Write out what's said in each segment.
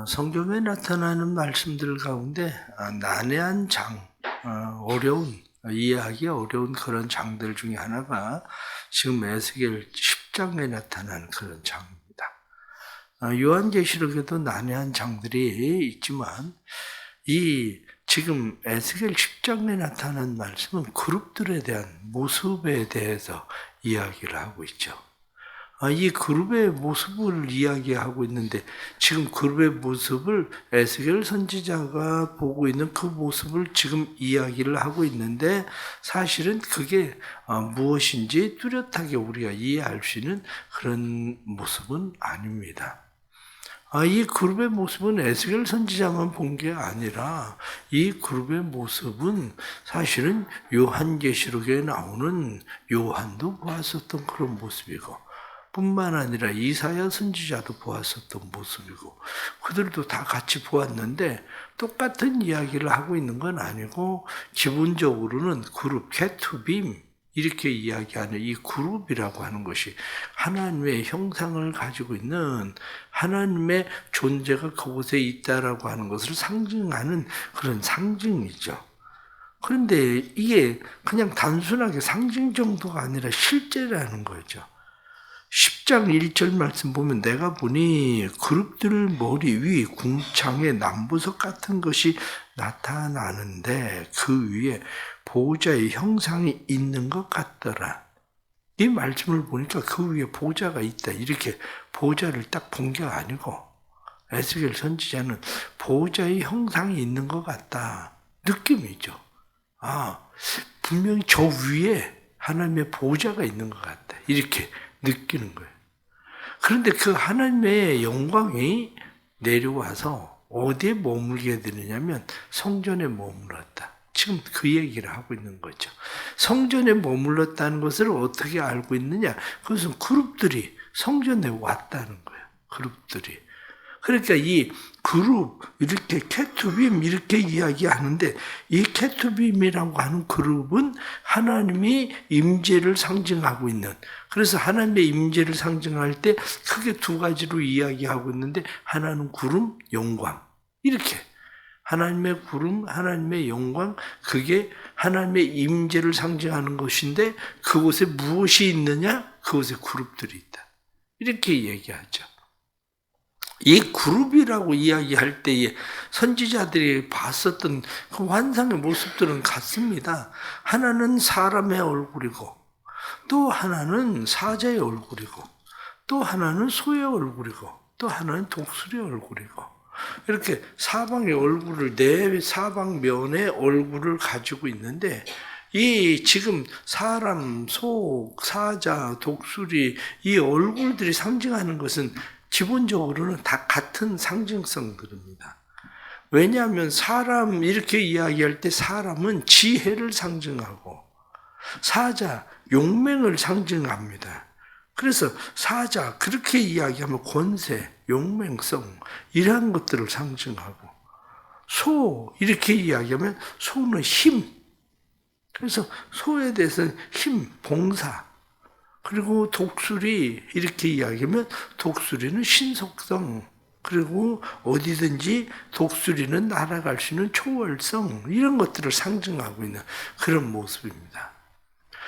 성경에 나타나는 말씀들 가운데 난해한 장, 이해하기 어려운 그런 장들 중에 하나가 지금 에스겔 10장에 나타나는 그런 장입니다. 요한계시록에도 난해한 장들이 있지만 이 지금 에스겔 10장에 나타난 말씀은 그룹들에 대한 모습에 대해서 이야기를 하고 있죠. 이 그룹의 모습을 이야기하고 있는데 지금 그룹의 모습을 에스겔 선지자가 보고 있는 그 모습을 지금 이야기를 하고 있는데 사실은 그게 무엇인지 뚜렷하게 우리가 이해할 수 있는 그런 모습은 아닙니다. 이 그룹의 모습은 에스겔 선지자만 본 게 아니라 이 그룹의 모습은 사실은 요한계시록에 나오는 요한도 보았었던 그런 모습이고 뿐만 아니라 이사야 선지자도 보았었던 모습이고 그들도 다 같이 보았는데 똑같은 이야기를 하고 있는 건 아니고 기본적으로는 그룹, 케투빔 이렇게 이야기하는 이 그룹이라고 하는 것이 하나님의 형상을 가지고 있는 하나님의 존재가 그곳에 있다라고 하는 것을 상징하는 그런 상징이죠. 그런데 이게 그냥 단순하게 상징 정도가 아니라 실제라는 거죠. 10장 1절 말씀 보면 내가 보니 그룹들 머리 위 궁창의 남보석 같은 것이 나타나는데 그 위에 보호자의 형상이 있는 것 같더라. 이 말씀을 보니까 그 위에 보호자가 있다. 이렇게 보호자를 딱 본 게 아니고 에스겔 선지자는 보호자의 형상이 있는 것 같다. 느낌이죠. 분명히 저 위에 하나님의 보호자가 있는 것 같다. 이렇게 느끼는 거예요. 그런데 그 하나님의 영광이 내려와서 어디에 머물게 되느냐면 성전에 머물렀다. 지금 그 얘기를 하고 있는 거죠. 성전에 머물렀다는 것을 어떻게 알고 있느냐? 그것은 그룹들이 성전에 왔다는 거예요. 그룹들이. 그러니까 이 그룹, 이렇게 케투빔 이렇게 이야기하는데 이 케투빔이라고 하는 그룹은 하나님이 임재를 상징하고 있는, 그래서 하나님의 임재를 상징할 때 크게 두 가지로 이야기하고 있는데 하나는 구름, 영광 이렇게 하나님의 구름, 하나님의 영광, 그게 하나님의 임재를 상징하는 것인데 그곳에 무엇이 있느냐? 그곳에 그룹들이 있다. 이렇게 얘기하죠. 이 그룹이라고 이야기할 때에 선지자들이 봤었던 그 환상의 모습들은 같습니다. 하나는 사람의 얼굴이고 또 하나는 사자의 얼굴이고 또 하나는 소의 얼굴이고 또 하나는 독수리의 얼굴이고 이렇게 사방의 얼굴을 네 사방면의 얼굴을 가지고 있는데 이 지금 사람, 소, 사자, 독수리 이 얼굴들이 상징하는 것은 기본적으로는 다 같은 상징성들입니다. 왜냐하면 사람 이렇게 이야기할 때 사람은 지혜를 상징하고 사자, 용맹을 상징합니다. 그래서 사자 그렇게 이야기하면 권세, 용맹성 이러한 것들을 상징하고 소 이렇게 이야기하면 소는 힘. 그래서 소에 대해서는 힘, 봉사. 그리고 독수리 이렇게 이야기하면 독수리는 신속성, 그리고 어디든지 독수리는 날아갈 수 있는 초월성 이런 것들을 상징하고 있는 그런 모습입니다.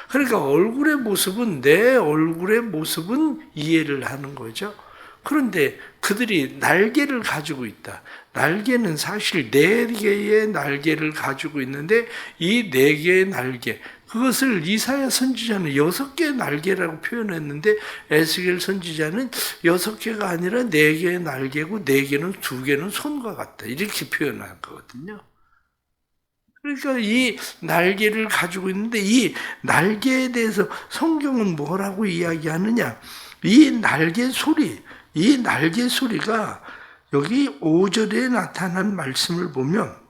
그러니까 얼굴의 모습은 내 얼굴의 모습은 이해를 하는 거죠. 그런데 그들이 날개를 가지고 있다. 날개는 사실 4개의 날개를 가지고 있는데 이 4개의 날개 그것을 이사야 선지자는 6개의 날개라고 표현했는데 에스겔 선지자는 6개가 아니라 4개의 날개고 4개는 2개는 손과 같다. 이렇게 표현한 거거든요. 그러니까 이 날개를 가지고 있는데 이 날개에 대해서 성경은 뭐라고 이야기하느냐? 이 날개 소리가 여기 5절에 나타난 말씀을 보면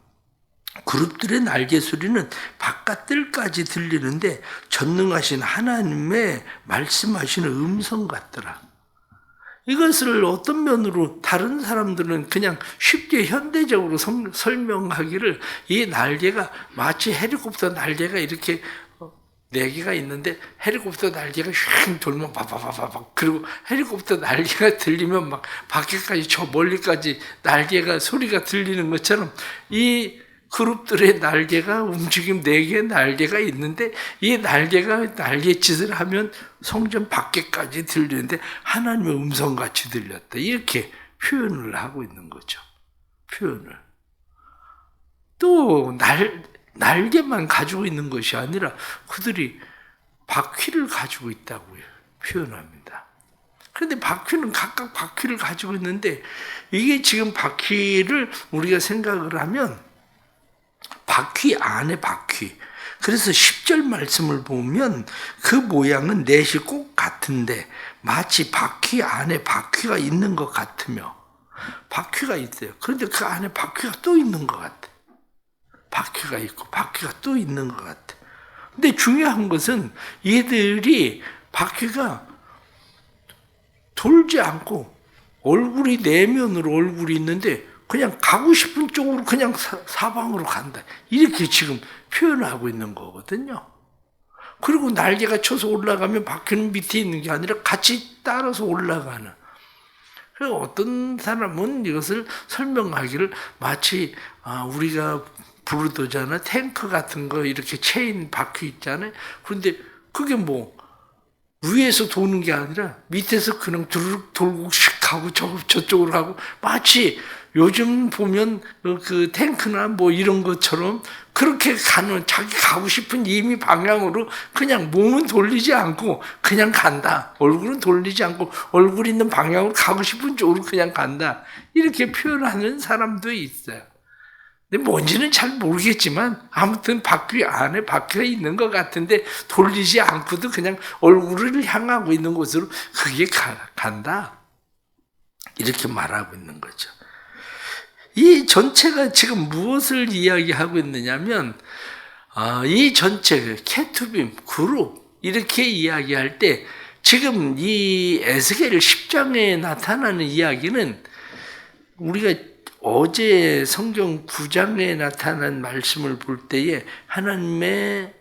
그룹들의 날개 소리는 바깥들까지 들리는데 전능하신 하나님의 말씀하시는 음성 같더라. 이것을 어떤 면으로 다른 사람들은 그냥 쉽게 현대적으로 설명하기를 이 날개가 마치 헬리콥터 날개가 이렇게 4개가 있는데 헬리콥터 날개가 휙 돌면 바바바바박, 그리고 헬리콥터 날개가 들리면 막 밖에까지 저 멀리까지 날개가 소리가 들리는 것처럼 이 그룹들의 날개가 움직임 4개의 날개가 있는데 이 날개가 날갯짓을 하면 성전 밖에까지 들리는데 하나님의 음성같이 들렸다. 이렇게 표현을 하고 있는 거죠. 표현을. 또 날개만 가지고 있는 것이 아니라 그들이 바퀴를 가지고 있다고 표현합니다. 그런데 바퀴는 각각 바퀴를 가지고 있는데 이게 지금 바퀴를 우리가 생각을 하면 바퀴 안에 바퀴. 그래서 10절 말씀을 보면 그 모양은 넷이 꼭 같은데 마치 바퀴 안에 바퀴가 있는 것 같으며 바퀴가 있어요. 그런데 그 안에 바퀴가 또 있는 것 같아요. 바퀴가 있고 바퀴가 또 있는 것 같아. 근데 중요한 것은 얘들이 바퀴가 돌지 않고 얼굴이 내면으로 얼굴이 있는데 그냥 가고 싶은 쪽으로 그냥 사방으로 간다. 이렇게 지금 표현하고 있는 거거든요. 그리고 날개가 쳐서 올라가면 바퀴는 밑에 있는 게 아니라 같이 따라서 올라가는. 그래서 어떤 사람은 이것을 설명하기를 마치 우리가 부르도잖아. 탱크 같은 거 이렇게 체인 바퀴 있잖아요. 그런데 그게 뭐 위에서 도는 게 아니라 밑에서 그냥 두르륵 돌고 씩 가고 저쪽으로 가고 마치 요즘 보면 그 탱크나 뭐 이런 것처럼 그렇게 가는 자기 가고 싶은 이미 방향으로 그냥 몸은 돌리지 않고 그냥 간다. 얼굴은 돌리지 않고 얼굴 있는 방향으로 가고 싶은 쪽으로 그냥 간다. 이렇게 표현하는 사람도 있어요. 근데 뭔지는 잘 모르겠지만 아무튼 바퀴 안에 바퀴가 있는 것 같은데 돌리지 않고도 그냥 얼굴을 향하고 있는 곳으로 그게 간다. 이렇게 말하고 있는 거죠. 이 전체가 지금 무엇을 이야기하고 있느냐면 이 전체 케투빔, 그룹 이렇게 이야기할 때 지금 이 에스겔 10장에 나타나는 이야기는 우리가 어제 성경 9장에 나타난 말씀을 볼 때에 하나님의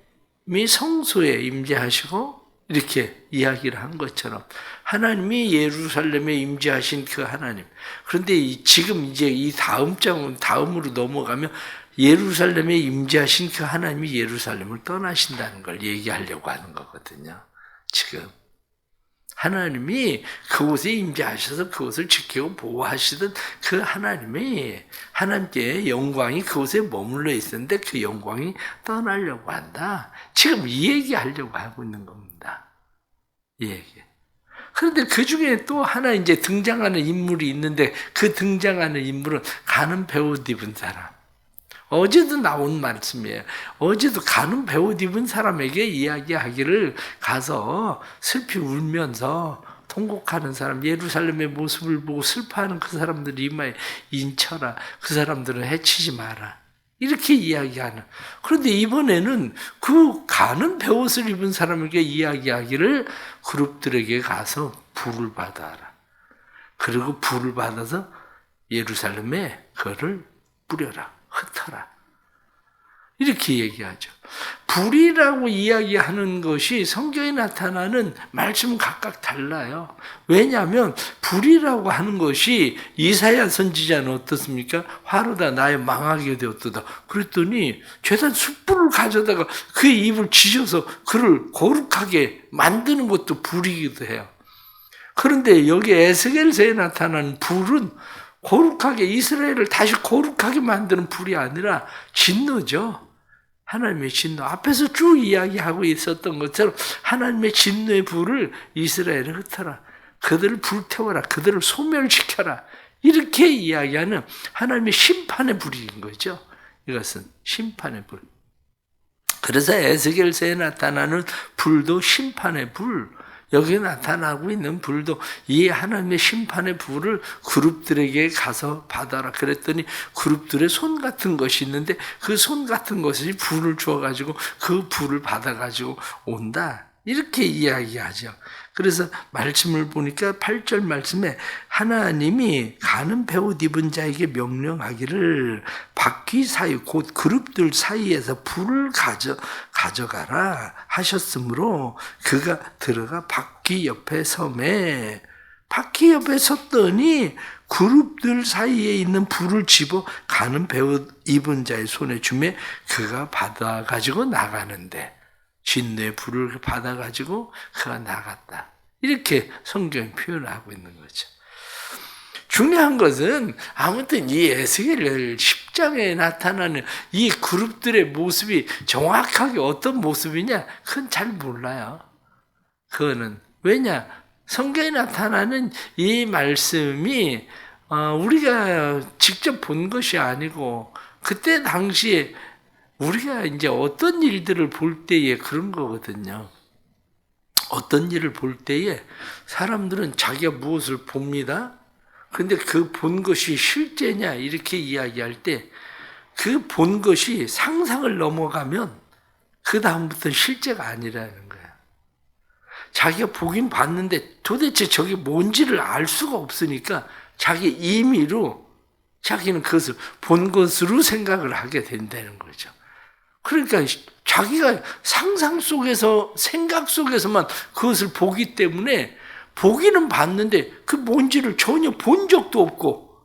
성소에 임재하시고 이렇게 이야기를 한 것처럼 하나님이 예루살렘에 임재하신 그 하나님. 그런데 지금 이제 이 다음으로 넘어가면 예루살렘에 임재하신 그 하나님이 예루살렘을 떠나신다는 걸 얘기하려고 하는 거거든요. 지금 하나님이 그곳에 임재하셔서 그곳을 지키고 보호하시던 그 하나님께의 영광이 그곳에 머물러 있었는데 그 영광이 떠나려고 한다. 지금 이 얘기하려고 하고 있는 겁니다. 이 얘기. 그런데 그 중에 또 하나 이제 등장하는 인물이 있는데 그 등장하는 인물은 가는 베옷 입은 사람. 어제도 나온 말씀이에요. 어제도 가는 베옷 입은 사람에게 이야기하기를 가서 슬피 울면서 통곡하는 사람, 예루살렘의 모습을 보고 슬퍼하는 그 사람들 이마에 인쳐라. 그 사람들은 해치지 마라. 이렇게 이야기하는. 그런데 이번에는 그 가는 베옷을 입은 사람에게 이야기하기를 그룹들에게 가서 불을 받아라. 그리고 불을 받아서 예루살렘에 그를 뿌려라. 흩어라. 이렇게 얘기하죠. 불이라고 이야기하는 것이 성경에 나타나는 말씀은 각각 달라요. 왜냐하면 불이라고 하는 것이 이사야 선지자는 어떻습니까? 화로다 나의 망하게 되었도다. 그랬더니 죄단 숯불을 가져다가 그 입을 지져서 그를 거룩하게 만드는 것도 불이기도 해요. 그런데 여기 에스겔서에 나타나는 불은 거룩하게 이스라엘을 다시 거룩하게 만드는 불이 아니라 진노죠. 하나님의 진노. 앞에서 쭉 이야기하고 있었던 것처럼 하나님의 진노의 불을 이스라엘에 흩어라. 그들을 불태워라. 그들을 소멸시켜라. 이렇게 이야기하는 하나님의 심판의 불인 거죠. 이것은 심판의 불. 그래서 에스겔서에 나타나는 불도 심판의 불. 여기에 나타나고 있는 불도 이 하나님의 심판의 불을 그룹들에게 가서 받아라. 그랬더니 그룹들의 손 같은 것이 있는데 그 손 같은 것이 불을 주어가지고 그 불을 받아가지고 온다. 이렇게 이야기하죠. 그래서 말씀을 보니까 8절 말씀에 하나님이 가는 베옷 입은 자에게 명령하기를 바퀴 사이 곧 그룹들 사이에서 불을 가져가라 하셨으므로 그가 들어가 바퀴 옆에 섬에 바퀴 옆에 섰더니 그룹들 사이에 있는 불을 집어 가는 베옷 입은 자의 손에 주매 그가 받아가지고 나가는데 진내 불을 받아가지고 그가 나갔다. 이렇게 성경이 표현하고 있는 거죠. 중요한 것은 아무튼 이 에스겔 10장에 나타나는 이 그룹들의 모습이 정확하게 어떤 모습이냐? 그건 잘 몰라요. 그거는. 왜냐? 성경에 나타나는 이 말씀이 우리가 직접 본 것이 아니고 그때 당시에 우리가 이제 어떤 일들을 볼 때에 그런 거거든요. 어떤 일을 볼 때에 사람들은 자기가 무엇을 봅니다. 근데 그 본 것이 실제냐 이렇게 이야기할 때 그 본 것이 상상을 넘어가면 그 다음부터는 실제가 아니라는 거예요. 자기가 보긴 봤는데 도대체 저게 뭔지를 알 수가 없으니까 자기 임의로 자기는 그것을 본 것으로 생각을 하게 된다는 거죠. 그러니까 자기가 상상 속에서 생각 속에서만 그것을 보기 때문에 보기는 봤는데 그 뭔지를 전혀 본 적도 없고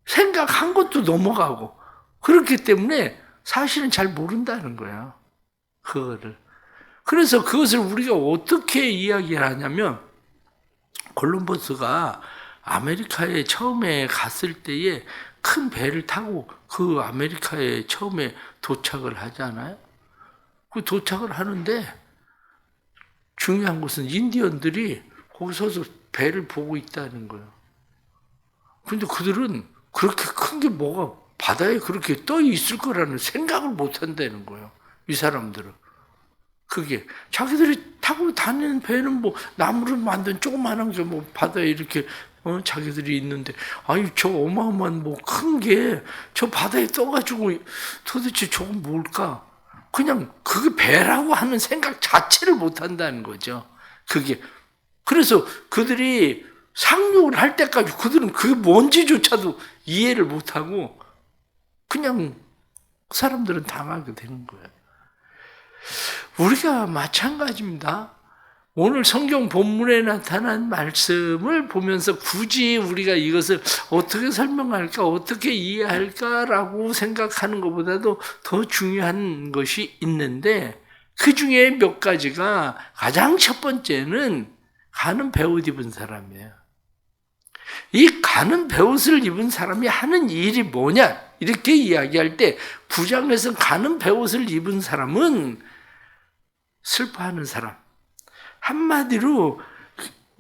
생각한 것도 넘어가고 그렇기 때문에 사실은 잘 모른다는 거야. 그거를. 그래서 그것을 우리가 어떻게 이야기를 하냐면 콜럼버스가 아메리카에 처음에 갔을 때에 큰 배를 타고 그 아메리카에 처음에 도착을 하잖아요. 그 도착을 하는데 중요한 것은 인디언들이 거기 서서 배를 보고 있다는 거예요. 근데 그들은 그렇게 큰 게 뭐가 바다에 그렇게 떠 있을 거라는 생각을 못 한다는 거예요. 이 사람들은. 그게 자기들이 타고 다니는 배는 뭐 나무를 만든 조그마한 게 뭐 바다에 이렇게 자기들이 있는데 아니 저 어마어마한 뭐 큰 게 저 바다에 떠가지고 도대체 저건 뭘까? 그냥 그게 배라고 하는 생각 자체를 못 한다는 거죠. 그게 그래서 그들이 상륙을 할 때까지 그들은 그게 뭔지조차도 이해를 못 하고 그냥 사람들은 당하게 되는 거예요. 우리가 마찬가지입니다. 오늘 성경 본문에 나타난 말씀을 보면서 굳이 우리가 이것을 어떻게 설명할까, 어떻게 이해할까라고 생각하는 것보다도 더 중요한 것이 있는데 그 중에 몇 가지가 가장 첫 번째는 가는 베옷 입은 사람이에요. 이 가는 베옷을 입은 사람이 하는 일이 뭐냐 이렇게 이야기할 때 9장에서 가는 베옷을 입은 사람은 슬퍼하는 사람. 한마디로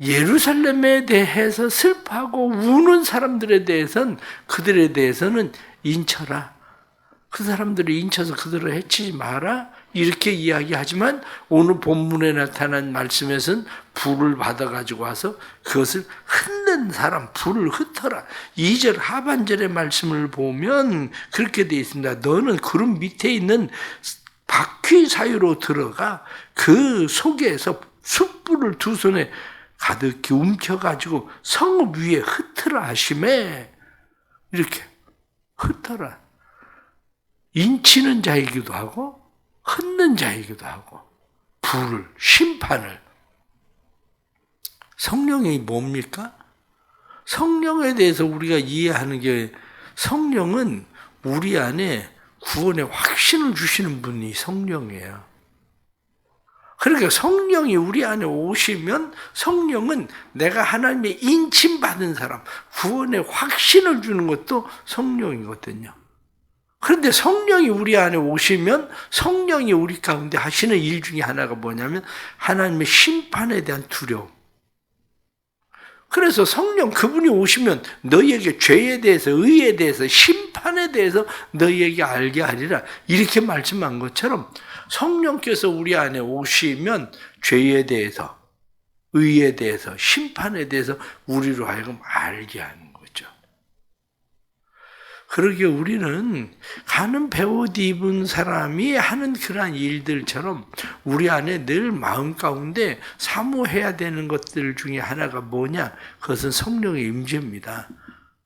예루살렘에 대해서 슬퍼하고 우는 사람들에 대해서는 그들에 대해서는 인쳐라. 그 사람들을 인쳐서 그들을 해치지 마라. 이렇게 이야기하지만 오늘 본문에 나타난 말씀에서는 불을 받아가지고 와서 그것을 흩는 사람, 불을 흩어라. 2절 하반절의 말씀을 보면 그렇게 되어 있습니다. 너는 구름 밑에 있는 바퀴 사이로 들어가 그 속에서 숯불을 두 손에 가득히 움켜가지고 성읍 위에 흩으라 하심에 이렇게 흩어라. 인치는 자이기도 하고 흩는 자이기도 하고 불을, 심판을. 성령이 뭡니까? 성령에 대해서 우리가 이해하는 게 성령은 우리 안에 구원의 확신을 주시는 분이 성령이에요. 그러니까 성령이 우리 안에 오시면 성령은 내가 하나님의 인침받은 사람, 구원의 확신을 주는 것도 성령이거든요. 그런데 성령이 우리 안에 오시면 성령이 우리 가운데 하시는 일 중에 하나가 뭐냐면 하나님의 심판에 대한 두려움. 그래서 성령 그분이 오시면 너희에게 죄에 대해서 의에 대해서 심판에 대해서 너희에게 알게 하리라 이렇게 말씀한 것처럼 성령께서 우리 안에 오시면 죄에 대해서 의에 대해서 심판에 대해서 우리로 하여금 알게 하는 거죠. 그러기에 우리는 가는 베옷 입은 사람이 하는 그러한 일들처럼 우리 안에 늘 마음 가운데 사모해야 되는 것들 중에 하나가 뭐냐? 그것은 성령의 임재입니다.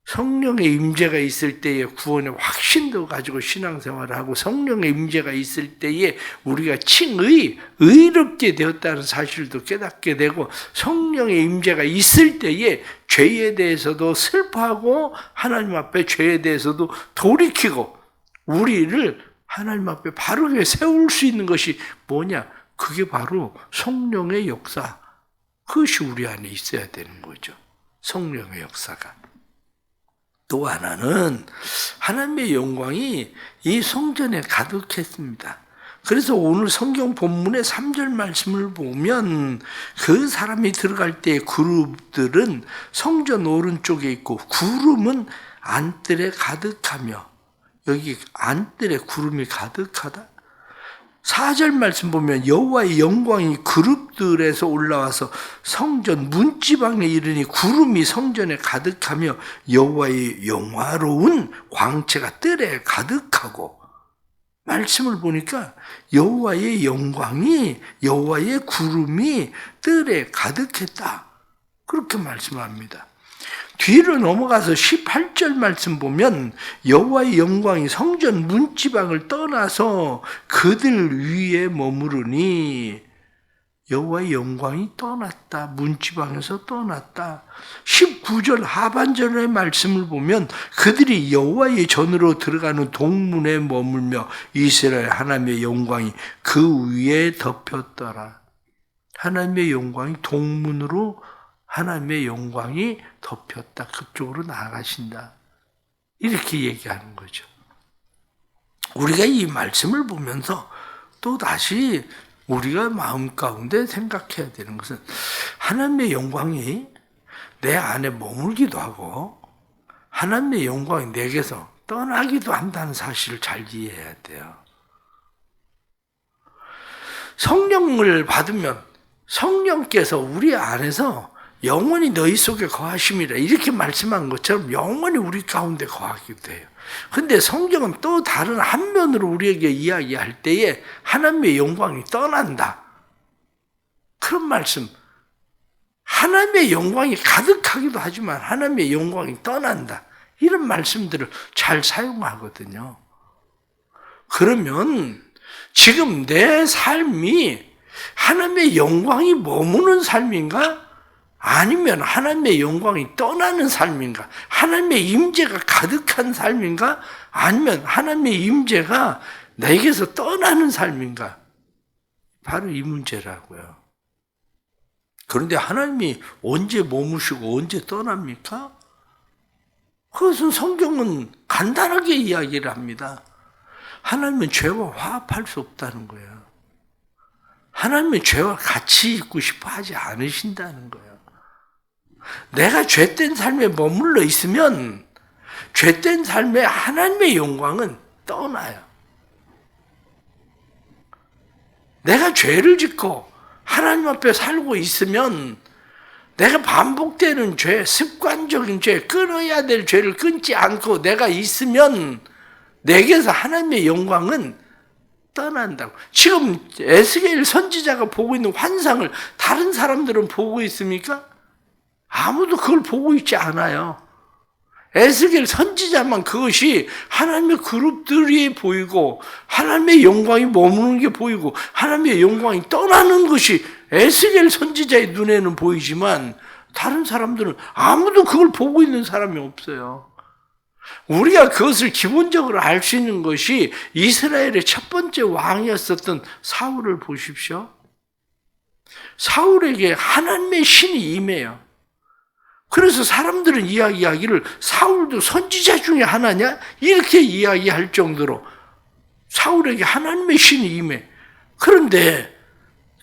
성령의 임재가 있을 때에 구원의 확신도 가지고 신앙생활을 하고, 성령의 임재가 있을 때에 우리가 의롭게 되었다는 사실도 깨닫게 되고, 성령의 임재가 있을 때에 죄에 대해서도 슬퍼하고 하나님 앞에 죄에 대해서도 돌이키고 우리를 하나님 앞에 바르게 세울 수 있는 것이 뭐냐? 그게 바로 성령의 역사. 그것이 우리 안에 있어야 되는 거죠. 성령의 역사가. 또 하나는 하나님의 영광이 이 성전에 가득했습니다. 그래서 오늘 성경 본문의 3절 말씀을 보면 그 사람이 들어갈 때의 그룹들은 성전 오른쪽에 있고 구름은 안뜰에 가득하며, 여기 안뜰에 구름이 가득하다. 4절 말씀 보면 여호와의 영광이 그룹들에서 올라와서 성전 문지방에 이르니 구름이 성전에 가득하며 여호와의 영화로운 광채가 뜰에 가득하고, 말씀을 보니까 여호와의 영광이, 여호와의 구름이 뜰에 가득했다, 그렇게 말씀합니다. 뒤로 넘어가서 18절 말씀 보면 여호와의 영광이 성전 문지방을 떠나서 그들 위에 머무르니, 여호와의 영광이 떠났다, 문지방에서 떠났다. 19절 하반절의 말씀을 보면 그들이 여호와의 전으로 들어가는 동문에 머물며 이스라엘 하나님의 영광이 그 위에 덮였더라. 하나님의 영광이 동문으로, 하나님의 영광이 덮였다, 그쪽으로 나아가신다, 이렇게 얘기하는 거죠. 우리가 이 말씀을 보면서 또 다시 우리가 마음 가운데 생각해야 되는 것은 하나님의 영광이 내 안에 머물기도 하고 하나님의 영광이 내게서 떠나기도 한다는 사실을 잘 이해해야 돼요. 성령을 받으면 성령께서 우리 안에서 영원히 너희 속에 거하심이라, 이렇게 말씀한 것처럼 영원히 우리 가운데 거하기도 해요. 근데 성경은 또 다른 한 면으로 우리에게 이야기할 때에 하나님의 영광이 떠난다, 그런 말씀, 하나님의 영광이 가득하기도 하지만 하나님의 영광이 떠난다, 이런 말씀들을 잘 사용하거든요. 그러면 지금 내 삶이 하나님의 영광이 머무는 삶인가? 아니면 하나님의 영광이 떠나는 삶인가? 하나님의 임재가 가득한 삶인가? 아니면 하나님의 임재가 내게서 떠나는 삶인가? 바로 이 문제라고요. 그런데 하나님이 언제 머무시고 언제 떠납니까? 그것은 성경은 간단하게 이야기를 합니다. 하나님은 죄와 화합할 수 없다는 거예요. 하나님은 죄와 같이 있고 싶어 하지 않으신다는 거예요. 내가 죄된 삶에 머물러 있으면 죄된 삶에 하나님의 영광은 떠나요. 내가 죄를 짓고 하나님 앞에 살고 있으면 내가 반복되는 죄, 습관적인 죄, 끊어야 될 죄를 끊지 않고 내가 있으면 내게서 하나님의 영광은 떠난다고. 지금 에스겔 선지자가 보고 있는 환상을 다른 사람들은 보고 있습니까? 아무도 그걸 보고 있지 않아요. 에스겔 선지자만 그것이 하나님의 그룹들이 보이고 하나님의 영광이 머무는 게 보이고 하나님의 영광이 떠나는 것이 에스겔 선지자의 눈에는 보이지만 다른 사람들은 아무도 그걸 보고 있는 사람이 없어요. 우리가 그것을 기본적으로 알 수 있는 것이 이스라엘의 첫 번째 왕이었었던 사울을 보십시오. 사울에게 하나님의 신이 임해요. 그래서 사람들은 이야기하기를 사울도 선지자 중에 하나냐? 이렇게 이야기할 정도로 사울에게 하나님의 신이 임해. 그런데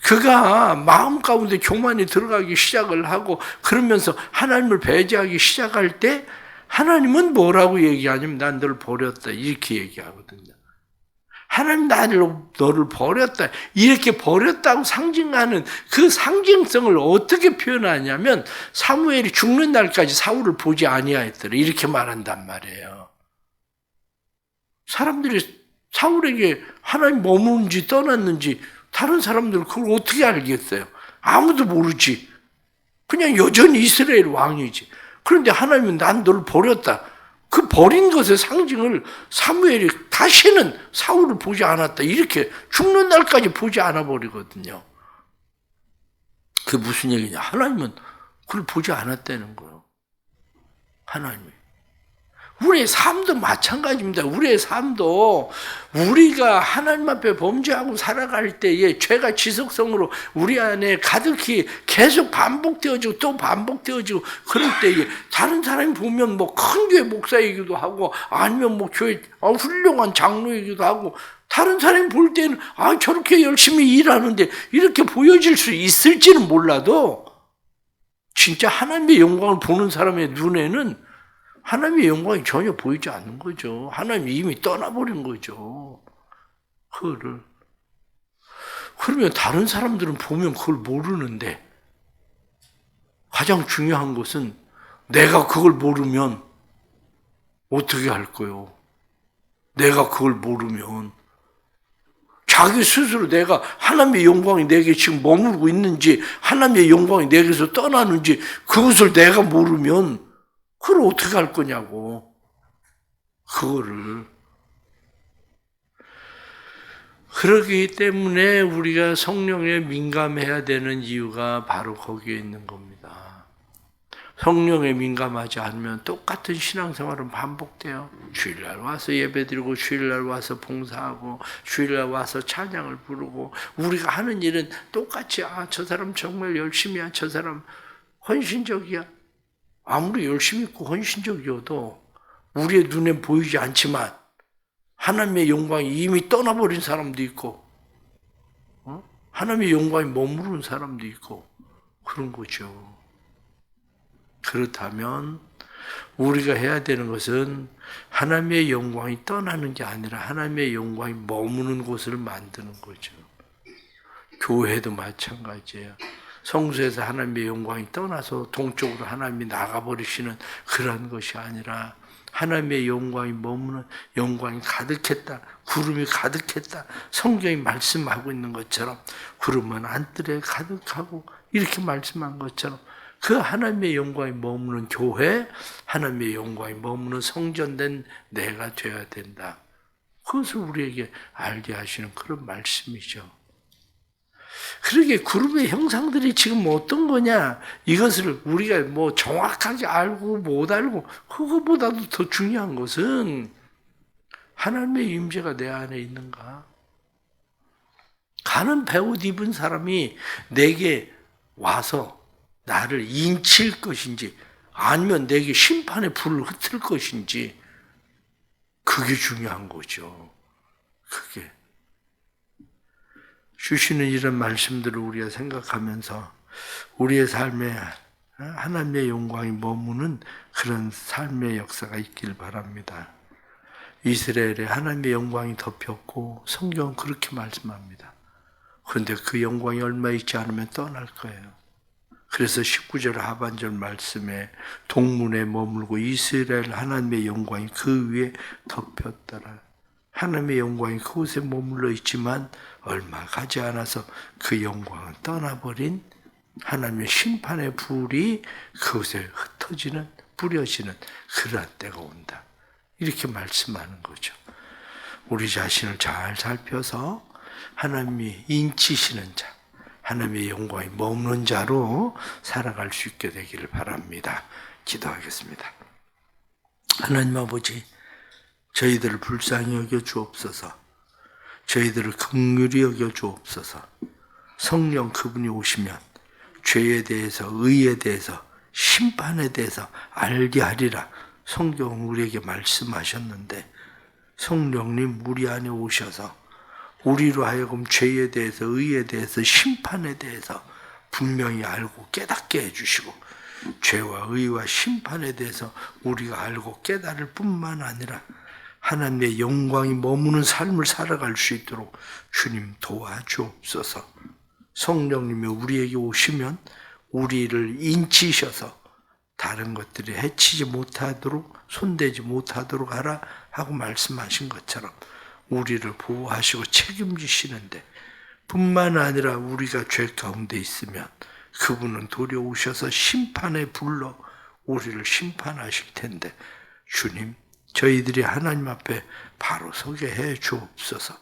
그가 마음 가운데 교만이 들어가기 시작을 하고 그러면서 하나님을 배제하기 시작할 때 하나님은 뭐라고 얘기하냐면 난 너를 버렸다, 이렇게 얘기하거든요. 하나님 너를 버렸다, 이렇게 버렸다고 상징하는 그 상징성을 어떻게 표현하냐면 사무엘이 죽는 날까지 사울을 보지 아니하였더라, 이렇게 말한단 말이에요. 사람들이 사울에게 하나님 머무는지 떠났는지 다른 사람들은 그걸 어떻게 알겠어요? 아무도 모르지. 그냥 여전히 이스라엘 왕이지. 그런데 하나님은 난 널 버렸다. 그 버린 것의 상징을 사무엘이 다시는 사울을 보지 않았다. 이렇게 죽는 날까지 보지 않아 버리거든요. 그게 무슨 얘기냐? 하나님은 그걸 보지 않았다는 거예요. 하나님이. 우리의 삶도 마찬가지입니다. 우리의 삶도 우리가 하나님 앞에 범죄하고 살아갈 때에 죄가 지속성으로 우리 안에 가득히 계속 반복되어지고 또 반복되어지고 그럴 때에 다른 사람이 보면 뭐 큰 교회 목사이기도 하고 아니면 뭐 교회 훌륭한 장로이기도 하고 다른 사람이 볼 때는 저렇게 열심히 일하는데 이렇게 보여질 수 있을지는 몰라도 진짜 하나님의 영광을 보는 사람의 눈에는 하나님의 영광이 전혀 보이지 않는 거죠. 하나님이 이미 떠나버린 거죠. 그거를. 그러면 다른 사람들은 보면 그걸 모르는데 가장 중요한 것은 내가 그걸 모르면 어떻게 할 거요? 내가 그걸 모르면 자기 스스로 내가 하나님의 영광이 내게 지금 머무르고 있는지 하나님의 영광이 내게서 떠나는지 그것을 내가 모르면 그걸 어떻게 할 거냐고. 그거를. 그렇기 때문에 우리가 성령에 민감해야 되는 이유가 바로 거기에 있는 겁니다. 성령에 민감하지 않으면 똑같은 신앙생활은 반복돼요. 주일날 와서 예배드리고 주일날 와서 봉사하고 주일날 와서 찬양을 부르고 우리가 하는 일은 똑같이 저 사람 정말 열심히야. 저 사람 헌신적이야. 아무리 열심히 있고 헌신적이어도 우리의 눈에 보이지 않지만 하나님의 영광이 이미 떠나버린 사람도 있고 하나님의 영광이 머무르는 사람도 있고 그런 거죠. 그렇다면 우리가 해야 되는 것은 하나님의 영광이 떠나는 게 아니라 하나님의 영광이 머무는 곳을 만드는 거죠. 교회도 마찬가지예요. 성소에서 하나님의 영광이 떠나서 동쪽으로 하나님이 나가버리시는 그런 것이 아니라 하나님의 영광이 머무는 영광이 가득했다. 구름이 가득했다. 성경이 말씀하고 있는 것처럼 구름은 안뜰에 가득하고 이렇게 말씀한 것처럼 그 하나님의 영광이 머무는 교회, 하나님의 영광이 머무는 성전된 내가 되어야 된다. 그것을 우리에게 알게 하시는 그런 말씀이죠. 그러게 그룹의 형상들이 지금 어떤 거냐 이것을 우리가 뭐 정확하게 알고 못 알고 그거보다도 더 중요한 것은 하나님의 임재가 내 안에 있는가. 가는 배옷 입은 사람이 내게 와서 나를 인칠 것인지 아니면 내게 심판의 불을 흩을 것인지 그게 중요한 거죠. 그게. 주시는 이런 말씀들을 우리가 생각하면서 우리의 삶에 하나님의 영광이 머무는 그런 삶의 역사가 있길 바랍니다. 이스라엘에 하나님의 영광이 덮였고 성경은 그렇게 말씀합니다. 그런데 그 영광이 얼마 있지 않으면 떠날 거예요. 그래서 19절 하반절 말씀에 동문에 머물고 이스라엘 하나님의 영광이 그 위에 덮였더라. 하나님의 영광이 그곳에 머물러 있지만 얼마 가지 않아서 그 영광은 떠나버린 하나님의 심판의 불이 그곳에 흩어지는 뿌려지는 그러한 때가 온다. 이렇게 말씀하는 거죠. 우리 자신을 잘 살펴서 하나님이 인치시는 자, 하나님의 영광이 머무는 자로 살아갈 수 있게 되기를 바랍니다. 기도하겠습니다. 하나님 아버지, 저희들을 불쌍히 여겨 주옵소서. 저희들을 긍휼히 여겨 주옵소서. 성령 그분이 오시면 죄에 대해서 의에 대해서 심판에 대해서 알게 하리라. 성경은 우리에게 말씀하셨는데 성령님 우리 안에 오셔서 우리로 하여금 죄에 대해서 의에 대해서 심판에 대해서 분명히 알고 깨닫게 해주시고 죄와 의와 심판에 대해서 우리가 알고 깨달을 뿐만 아니라 하나님의 영광이 머무는 삶을 살아갈 수 있도록 주님 도와주옵소서. 성령님이 우리에게 오시면 우리를 인치셔서 다른 것들이 해치지 못하도록 손대지 못하도록 하라 하고 말씀하신 것처럼 우리를 보호하시고 책임지시는데 뿐만 아니라 우리가 죄 가운데 있으면 그분은 도리어 오셔서 심판에 불러 우리를 심판하실 텐데 주님 저희들이 하나님 앞에 바로 서게 해 주옵소서.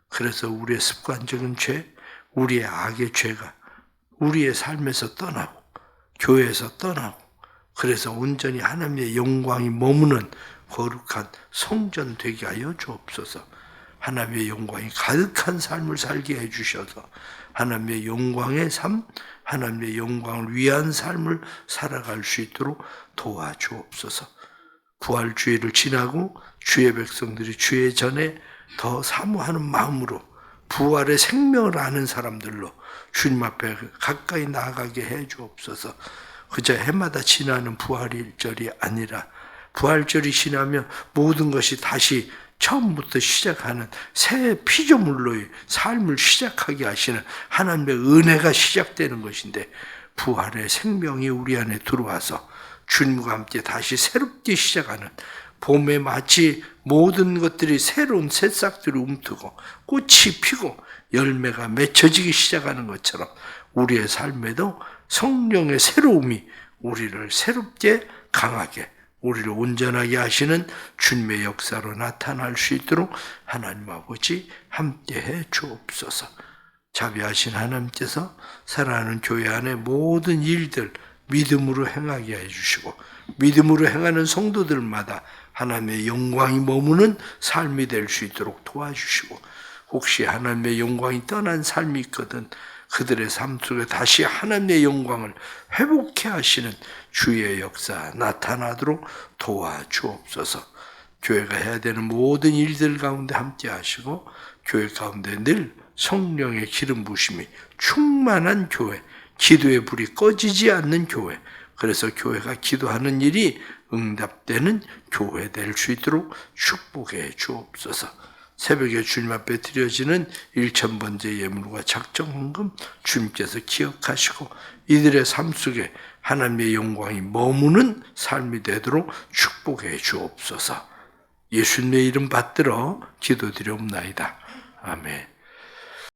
그래서 우리의 습관적인 죄, 우리의 악의 죄가 우리의 삶에서 떠나고 교회에서 떠나고 그래서 온전히 하나님의 영광이 머무는 거룩한 성전 되게 하여 주옵소서. 하나님의 영광이 가득한 삶을 살게 해주셔서 하나님의 영광의 삶, 하나님의 영광을 위한 삶을 살아갈 수 있도록 도와주옵소서. 부활주의를 지나고 주의 백성들이 주의 전에 더 사모하는 마음으로 부활의 생명을 아는 사람들로 주님 앞에 가까이 나아가게 해 주옵소서. 그저 해마다 지나는 부활일절이 아니라 부활절이 지나면 모든 것이 다시 처음부터 시작하는 새 피조물로의 삶을 시작하게 하시는 하나님의 은혜가 시작되는 것인데 부활의 생명이 우리 안에 들어와서 주님과 함께 다시 새롭게 시작하는 봄에 마치 모든 것들이 새로운 새싹들을 움트고 꽃이 피고 열매가 맺혀지기 시작하는 것처럼 우리의 삶에도 성령의 새로움이 우리를 새롭게 강하게 우리를 온전하게 하시는 주님의 역사로 나타날 수 있도록 하나님 아버지 함께해 주옵소서. 자비하신 하나님께서 사랑하는 교회 안에 모든 일들 믿음으로 행하게 해주시고 믿음으로 행하는 성도들마다 하나님의 영광이 머무는 삶이 될 수 있도록 도와주시고 혹시 하나님의 영광이 떠난 삶이 있거든 그들의 삶 속에 다시 하나님의 영광을 회복해 하시는 주의 역사 나타나도록 도와주옵소서. 교회가 해야 되는 모든 일들 가운데 함께 하시고 교회 가운데 늘 성령의 기름 부심이 충만한 교회, 기도의 불이 꺼지지 않는 교회, 그래서 교회가 기도하는 일이 응답되는 교회 될 수 있도록 축복해 주옵소서. 새벽에 주님 앞에 드려지는 1000번째 예물과 작정헌금 주님께서 기억하시고 이들의 삶 속에 하나님의 영광이 머무는 삶이 되도록 축복해 주옵소서. 예수님의 이름 받들어 기도드리옵나이다. 아멘.